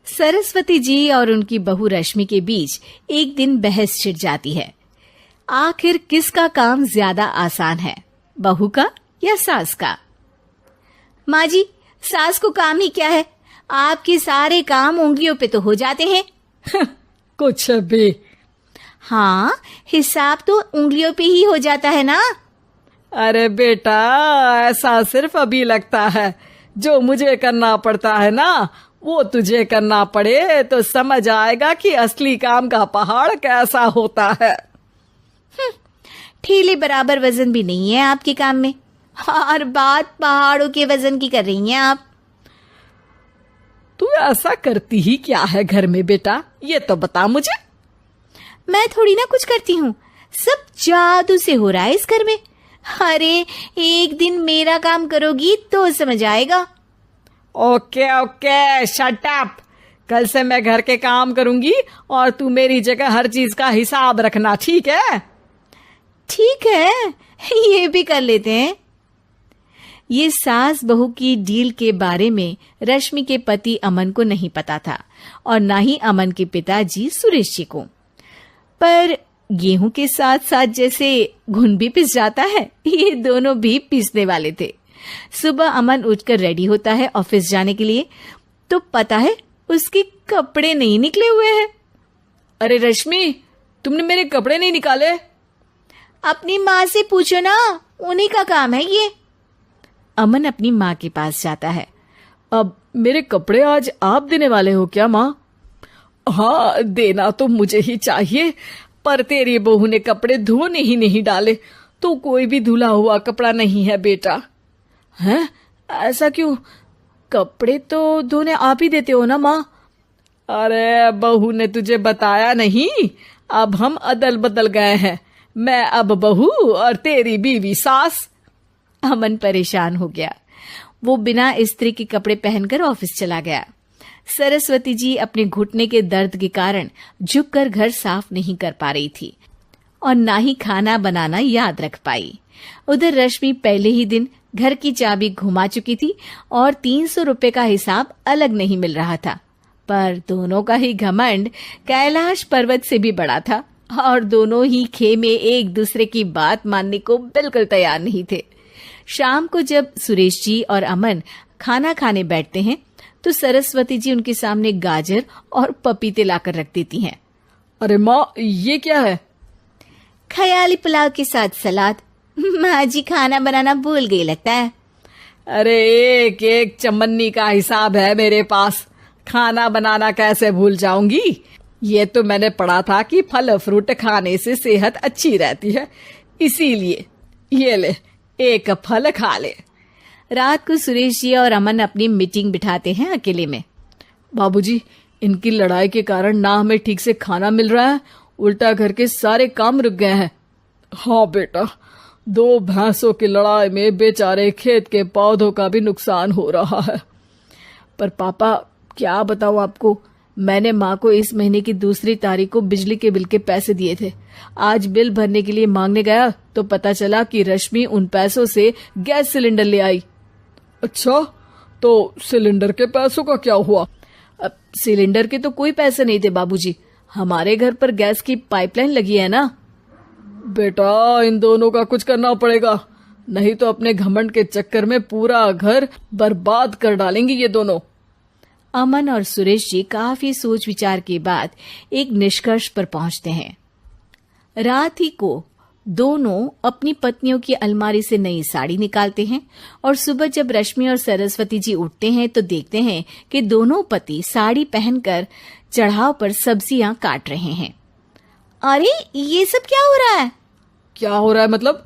सरस्वती जी और उनकी बहू रश्मि के बीच एक दिन बहस छिड़ जाती है। आखिर किसका काम ज्यादा आसान है, बहू का या सास का? माँ जी, सास को काम ही क्या है, आपके सारे काम उंगलियों पे तो हो जाते हैं। कुछ भी। हाँ, हिसाब तो उंगलियों पे ही हो जाता है ना। अरे बेटा, ऐसा सिर्फ अभी लगता है। जो मुझे करना पड़ता है ना, वो तुझे करना पड़े तो समझ आएगा कि असली काम का पहाड़ कैसा होता है। ठेले बराबर वजन भी नहीं है आपके काम में, और बात पहाड़ों के वजन की कर रही हैं आप। तू ऐसा करती ही क्या है घर में बेटा, ये तो बता मुझे। मैं थोड़ी ना कुछ करती हूँ, सब जादू से हो रहा है इस घर में। अरे एक दिन मेरा काम करोगी तो समझ आएगा। Okay okay, shut up. कल से मैं घर के काम करूंगी और तू मेरी जगह हर चीज का हिसाब रखना, ठीक है? ठीक है, ये भी कर लेते हैं। ये सास बहू की डील के बारे में रश्मि के पति अमन को नहीं पता था और ना ही अमन के पिताजी सुरेश जी को। पर गेहूं के साथ साथ जैसे घुन भी पिस जाता है, ये दोनों भी पिसने वाले थे। सुबह अमन उठकर रेडी होता है ऑफिस जाने के लिए, तो पता है उसके कपड़े नहीं निकले हुए हैं। अरे रश्मि, तुमने मेरे कपड़े नहीं निकाले? अपनी माँ से पूछो ना, उन्हीं का काम है ये। अमन अपनी माँ के पास जाता है। अब मेरे कपड़े आज आप देने वाले हो क्या माँ? हाँ, देना तो मुझे ही चाहिए, पर तेरी बहू ने कपड़े धोने ही नहीं डाले, तो कोई भी धुला हुआ कपड़ा नहीं है बेटा। हैं? ऐसा क्यों? कपड़े तो धोने आप ही देते हो ना माँ? अरे बहू ने तुझे बताया नहीं, अब हम अदल बदल गए हैं। मैं अब बहू और तेरी बीवी सास। अमन परेशान हो गया। वो बिना इस्त्री के कपड़े पहनकर ऑफिस चला गया। सरस्वती जी अपने घुटने के दर्द के कारण झुककर घर साफ नहीं कर पा रही थी और ना ही खाना बनाना याद रख पाई। उधर रश्मि पहले ही दिन घर की चाबी घुमा चुकी थी और 300 रुपए का हिसाब अलग नहीं मिल रहा था। पर दोनों का ही घमंड कैलाश पर्वत से भी बड़ा था और दोनों ही खेमे एक दूसरे की बात मानने को बिल्कुल तैयार नहीं थे। शाम को जब सुरेश जी और अमन खाना खाने बैठते हैं तो सरस्वती जी उनके सामने गाजर और पपीते लाकर रख देती हैं। अरे माँ, ये क्या है? ख्याली पुलाव के साथ सलाद। माँ जी खाना बनाना भूल गई लगता है। अरे एक एक चमन्नी का हिसाब है मेरे पास, खाना बनाना कैसे भूल जाऊंगी? ये तो मैंने पढ़ा था कि फल फ्रूट खाने से सेहत अच्छी रहती है, इसीलिए ये ले, एक फल खा ले। रात को सुरेश जी और अमन अपनी मीटिंग बिठाते हैं अकेले में। बाबूजी, इनकी लड़ाई के कारण ना हमें ठीक से खाना मिल रहा है, उल्टा घर के सारे काम रुक गए हैं। हाँ बेटा, 2 भैंसों की लड़ाई में बेचारे खेत के पौधों का भी नुकसान हो रहा है। पर पापा, क्या बताऊं आपको, मैंने माँ को इस महीने की 2 तारीख को बिजली के बिल के पैसे दिए थे। आज बिल भरने के लिए मांगने गया तो पता चला कि रश्मि उन पैसों से गैस सिलेंडर ले आई। अच्छा, तो सिलेंडर के पैसों का क्या हुआ? अब सिलेंडर के तो कोई पैसे नहीं थे बाबूजी, हमारे घर पर गैस की पाइपलाइन लगी है ना। बेटा, इन दोनों का कुछ करना पड़ेगा, नहीं तो अपने घमंड के चक्कर में पूरा घर बर्बाद कर डालेंगी ये दोनों। अमन और सुरेश जी काफी सोच विचार के बाद एक निष्कर्ष पर पहुंचते हैं। रात ही को दोनों अपनी पत्नियों की अलमारी से नई साड़ी निकालते हैं और सुबह जब रश्मि और सरस्वती जी उठते हैं तो देखते हैं कि दोनों पति साड़ी पहनकर चढ़ाव पर सब्जियां काट रहे हैं। अरे ये सब क्या हो रहा है? क्या हो रहा है मतलब?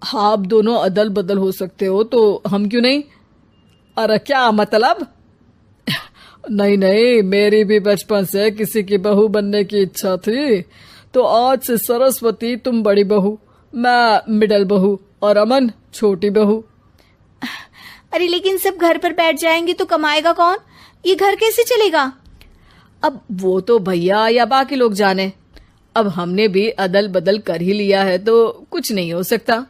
आप दोनों अदल बदल हो सकते हो तो हम क्यों नहीं? अरे क्या मतलब? नहीं नहीं, मेरी भी बचपन से किसी की बहू बनने की इच्छा थी, तो आज से सरस्वती तुम बड़ी बहू, मैं मिडल बहू और अमन छोटी बहू। अरे लेकिन सब घर पर बैठ जाएंगे तो कमाएगा कौन? ये घर कैसे चलेगा? अब वो तो भैया या बाकी लोग जाने, अब हमने भी अदल बदल कर ही लिया है तो कुछ नहीं हो सकता।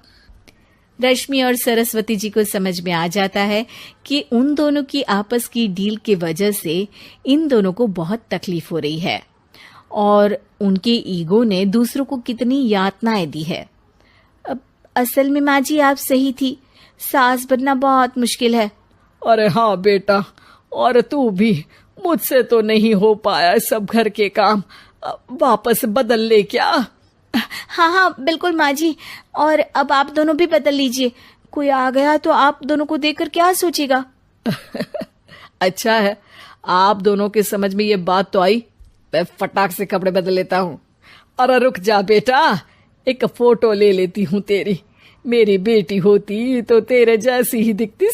रश्मि और सरस्वती जी को समझ में आ जाता है कि उन दोनों की आपस की डील की वजह से इन दोनों को बहुत तकलीफ हो रही है और उनके ईगो ने दूसरों को कितनी यातनाएं दी है। अब असल में माँ जी आप सही थी, सास बनना बहुत मुश्किल है। अरे हाँ बेटा, और तू भी, मुझसे तो नहीं हो पाया सब घर के काम, वापस बदल ले क्या? हाँ हाँ बिल्कुल माँ जी, और अब आप दोनों भी बदल लीजिए, कोई आ गया तो आप दोनों को देखकर क्या सोचेगा। अच्छा है, आप दोनों के समझ में ये बात तो आई, मैं फटाक से कपड़े बदल लेता हूँ। अरे रुक जा बेटा, एक फोटो ले लेती हूँ तेरी, मेरी बेटी होती तो तेरे जैसी ही दिखती